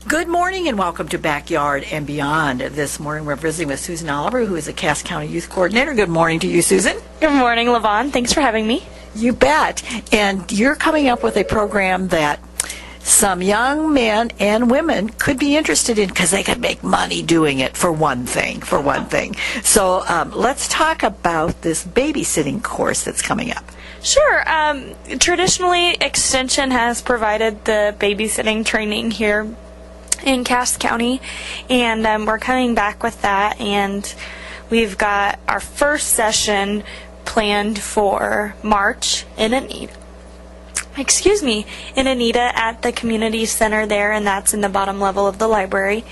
Good morning and welcome to Backyard and Beyond. This morning we're visiting with Susan Oliver, who is a Cass County Youth Coordinator. Good morning to you, Susan. Good morning, Lavon. Thanks for having me. You bet. And you're coming up with a program that some young men and women could be interested in because they could make money doing it, for one thing. So let's talk about this babysitting course that's coming up. Sure. Traditionally, Extension has provided the babysitting training here in Cass County, and we're coming back with that, and we've got our first session planned for March in Anita at the community center there, and that's in the bottom level of the library,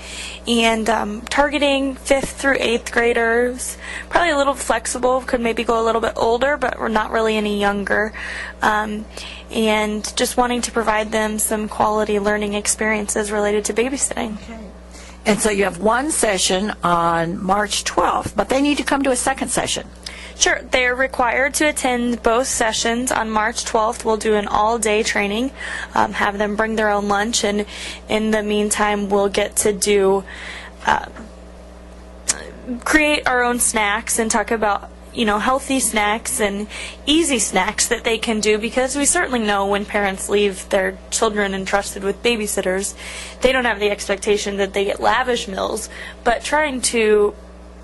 and targeting 5th through 8th graders, probably a little flexible, could maybe go a little bit older, but we're not really any younger, and just wanting to provide them some quality learning experiences related to babysitting. Okay. And so you have one session on March 12th, but they need to come to a second session. Sure. They're required to attend both sessions. On March 12th, we'll do an all-day training, have them bring their own lunch, and in the meantime, we'll get to do create our own snacks and talk about healthy snacks and easy snacks that they can do, because we certainly know when parents leave their children entrusted with babysitters, they don't have the expectation that they get lavish meals, but trying to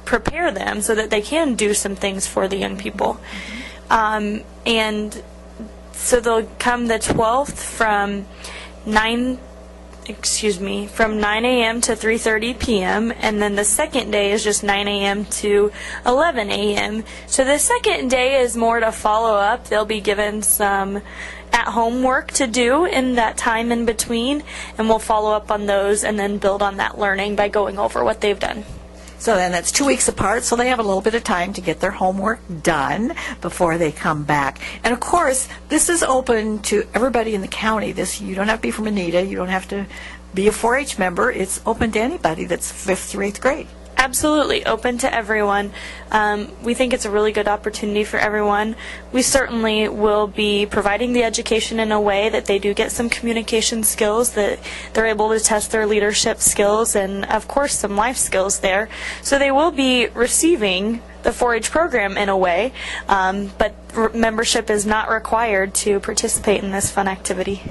prepare them so that they can do some things for the young people. And so they'll come the 12th from 9 a.m. to 3:30 p.m. and then the second day is just 9 a.m. to 11 a.m. So the second day is more to follow up. They'll be given some at-home work to do in that time in between, and we'll follow up on those and then build on that learning by going over what they've done. So then that's 2 weeks apart, so they have a little bit of time to get their homework done before they come back. And of course, this is open to everybody in the county. You don't have to be from Anita, you don't have to be a 4-H member. It's open to anybody that's 5th through 8th grade. Absolutely, open to everyone. We think it's a really good opportunity for everyone. We certainly will be providing the education in a way that they do get some communication skills, that they're able to test their leadership skills, and of course some life skills there. So they will be receiving the 4-H program in a way, but membership is not required to participate in this fun activity.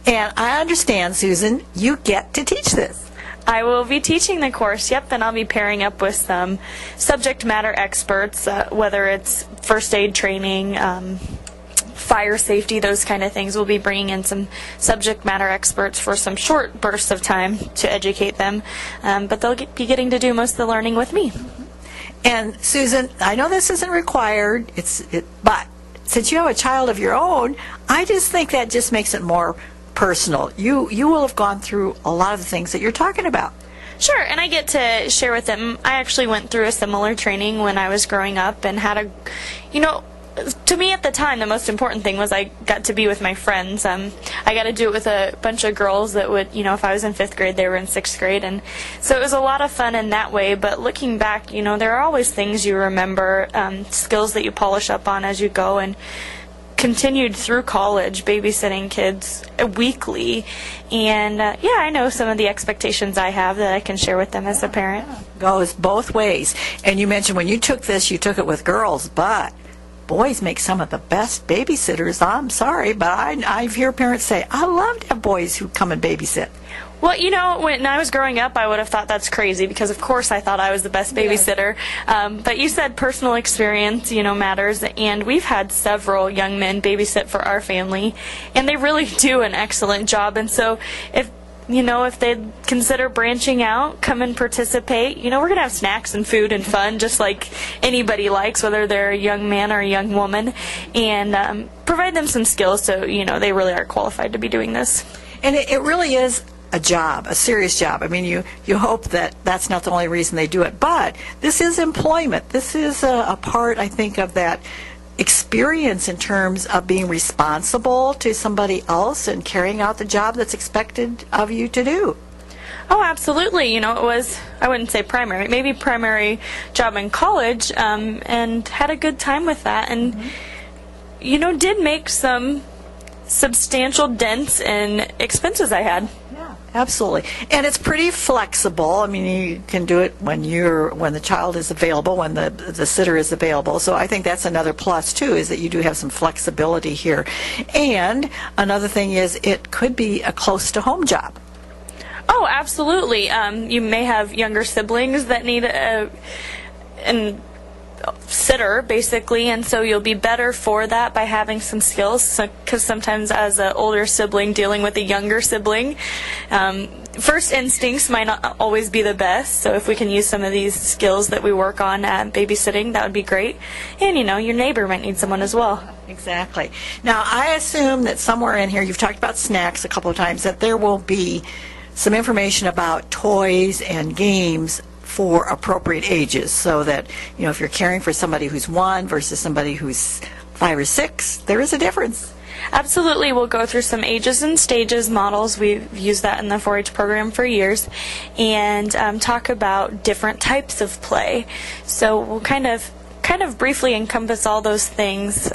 And I understand, Susan, you get to teach this. I will be teaching the course, yep, and I'll be pairing up with some subject matter experts, whether it's first aid training, fire safety, those kind of things. We'll be bringing in some subject matter experts for some short bursts of time to educate them, but they'll be getting to do most of the learning with me. And Susan, I know this isn't required, but since you have a child of your own, I just think that just makes it more personal. You will have gone through a lot of the things that you're talking about. Sure, and I get to share with them. I actually went through a similar training when I was growing up and had to me at the time, the most important thing was I got to be with my friends. I got to do it with a bunch of girls that would, if I was in 5th grade, they were in 6th grade. And so it was a lot of fun in that way. But looking back, there are always things you remember, skills that you polish up on as you go, and continued through college, babysitting kids weekly. And I know some of the expectations I have that I can share with them as a parent. Goes both ways. And you mentioned when you took this, you took it with girls, but boys make some of the best babysitters. I'm sorry, but I hear parents say, I love to have boys who come and babysit. Well, when I was growing up, I would have thought that's crazy because, of course, I thought I was the best babysitter. But you said personal experience, matters, and we've had several young men babysit for our family, and they really do an excellent job. And so if they'd consider branching out, come and participate, we're going to have snacks and food and fun just like anybody likes, whether they're a young man or a young woman, and provide them some skills so, they really are qualified to be doing this. And it really is a job, a serious job. I mean, you hope that that's not the only reason they do it, but this is employment. This is a part, I think, of that experience in terms of being responsible to somebody else and carrying out the job that's expected of you to do. Oh, absolutely. It was, I wouldn't say primary, maybe primary job in college, and had a good time with that, and, did make some substantial dents in expenses I had. Yeah. Absolutely. And it's pretty flexible. I mean, you can do it when the child is available, when the sitter is available. So I think that's another plus too, is that you do have some flexibility here. And another thing is it could be a close to home job. Oh, absolutely. You may have younger siblings that need a sitter, basically, and so you'll be better for that by having some skills, because sometimes as an older sibling dealing with a younger sibling, first instincts might not always be the best, so if we can use some of these skills that we work on at babysitting, that would be great. And your neighbor might need someone as well. Exactly. Now, I assume that somewhere in here, you've talked about snacks a couple of times, that there will be some information about toys and games for appropriate ages, so that if you're caring for somebody who's 1 versus somebody who's 5 or 6, there is a difference. Absolutely. We'll go through some ages and stages models. We've used that in the 4-H program for years, and talk about different types of play. So we'll kind of briefly encompass all those things,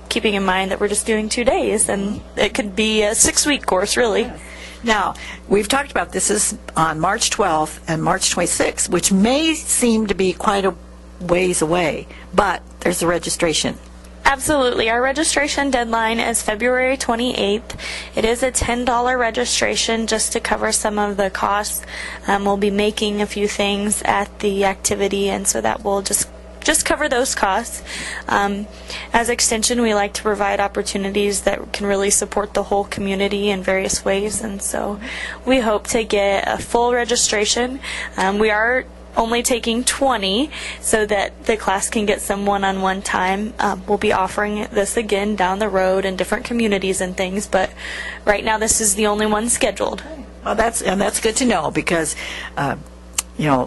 keeping in mind that we're just doing 2 days, and it could be a 6-week course, really. Yes. Now, we've talked about this is on March 12th and March 26th, which may seem to be quite a ways away, but there's the registration. Absolutely. Our registration deadline is February 28th. It is a $10 registration just to cover some of the costs. We'll be making a few things at the activity, and so that will just cover those costs. As Extension, we like to provide opportunities that can really support the whole community in various ways, and so we hope to get a full registration. We are only taking 20 so that the class can get some one-on-one time. We'll be offering this again down the road in different communities and things, but right now this is the only one scheduled. Well, that's good to know, because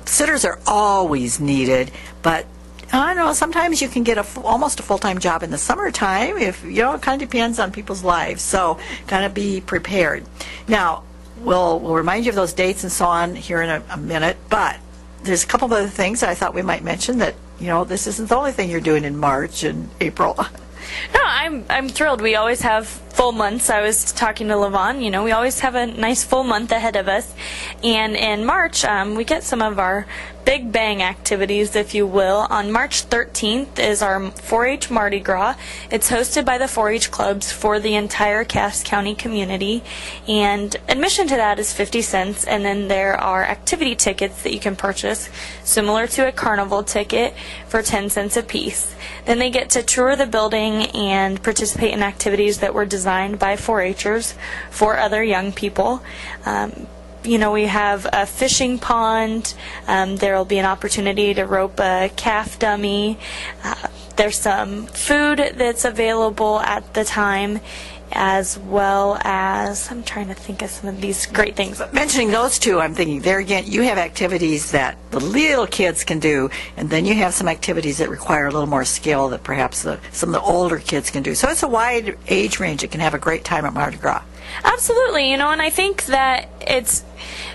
sitters are always needed, but I don't know, sometimes you can get almost a full-time job in the summertime. If it kind of depends on people's lives, so kind of be prepared. Now, we'll remind you of those dates and so on here in a minute, but there's a couple of other things that I thought we might mention, that this isn't the only thing you're doing in March and April. No, I'm thrilled. We always have full months. I was talking to Lavon. We always have a nice full month ahead of us. And in March, we get some of our big bang activities, if you will. On March 13th is our 4-H Mardi Gras. It's hosted by the 4-H clubs for the entire Cass County community, and admission to that is 50 cents, and then there are activity tickets that you can purchase, similar to a carnival ticket, for 10 cents a piece. Then they get to tour the building and participate in activities that were designed by 4-Hers for other young people. We have a fishing pond. There will be an opportunity to rope a calf dummy. There's some food that's available at the time, as well as, I'm trying to think of some of these great things. Mentioning those two, I'm thinking there again, you have activities that the little kids can do, and then you have some activities that require a little more skill that perhaps some of the older kids can do. So it's a wide age range that can have a great time at Mardi Gras. Absolutely, and I think that it's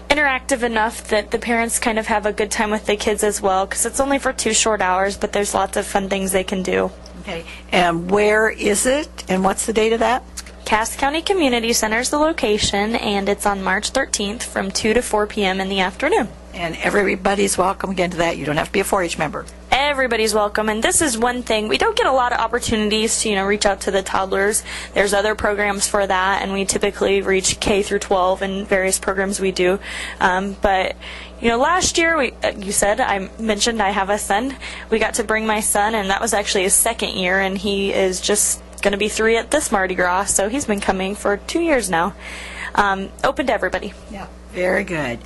interactive enough that the parents kind of have a good time with the kids as well, because it's only for 2 short hours, but there's lots of fun things they can do. Okay, and where is it, and what's the date of that? Cass County Community Center is the location, and it's on March 13th from 2 to 4 p.m. in the afternoon. And everybody's welcome again to that. You don't have to be a 4-H member. Everybody's welcome, and this is one thing. We don't get a lot of opportunities to, reach out to the toddlers. There's other programs for that, and we typically reach K through 12 in various programs we do. But last year, I mentioned I have a son. We got to bring my son, and that was actually his 2nd year, and he is just going to be 3 at this Mardi Gras, so he's been coming for 2 years now. Open to everybody. Yeah, very good.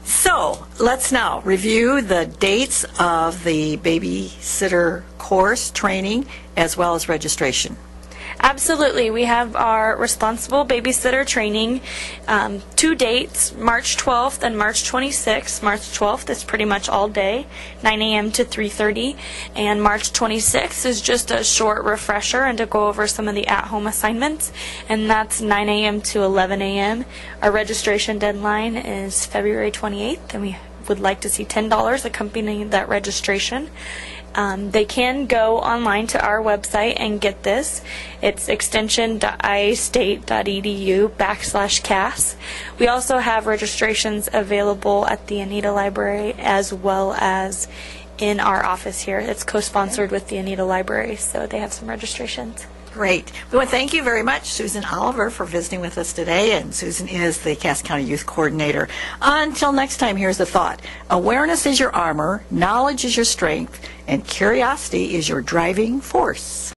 So let's now review the dates of the babysitter course training as well as registration. Absolutely. We have our responsible babysitter training, 2 dates, March 12th and March 26th. March 12th is pretty much all day, 9 a.m. to 3:30, and March 26th is just a short refresher and to go over some of the at-home assignments, and that's 9 a.m. to 11 a.m. Our registration deadline is February 28th, and we would like to see $10 accompanying that registration. They can go online to our website and get this. It's extension.iastate.edu/CAS. We also have registrations available at the Anita Library as well as in our office here. It's co-sponsored with the Anita Library, so they have some registrations. Great. We want to thank you very much, Susan Oliver, for visiting with us today. And Susan is the Cass County Youth Coordinator. Until next time, here's the thought. Awareness is your armor, knowledge is your strength, and curiosity is your driving force.